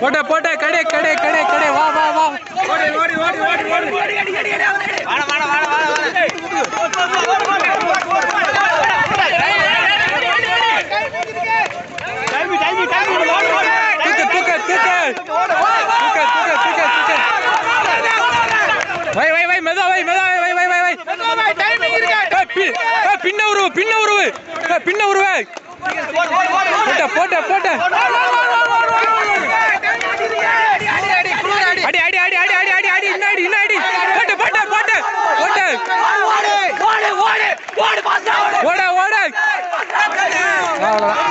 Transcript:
போட்ட போட்ட கடை கடை கடை கடை வா வா வா ஓடி ஓடி ஓடி ஓடி ஓடி ஓடி அடி அடி அடி வாடா வாடா வாடா வாடா டைம் டைம் டைம் தூக்கு தூக்கு தூக்கு தூக்கு தூக்கு தூக்கு வை வை வை மெதா வை மெதா வை வை வை வை டைமிங் இருக்கு பின்ன உருவு பின்ன உருவு பின்ன உருவு போட்ட போட்ட போட்ட அடி அடி அடி அடி அடி அடி அடி இன்னாடி இன்னாடி போட்ட போட்ட போட்ட போட்ட ஓடு ஓடு ஓடு ஓடு பாஸ் ஓடு ஓடு ஓடு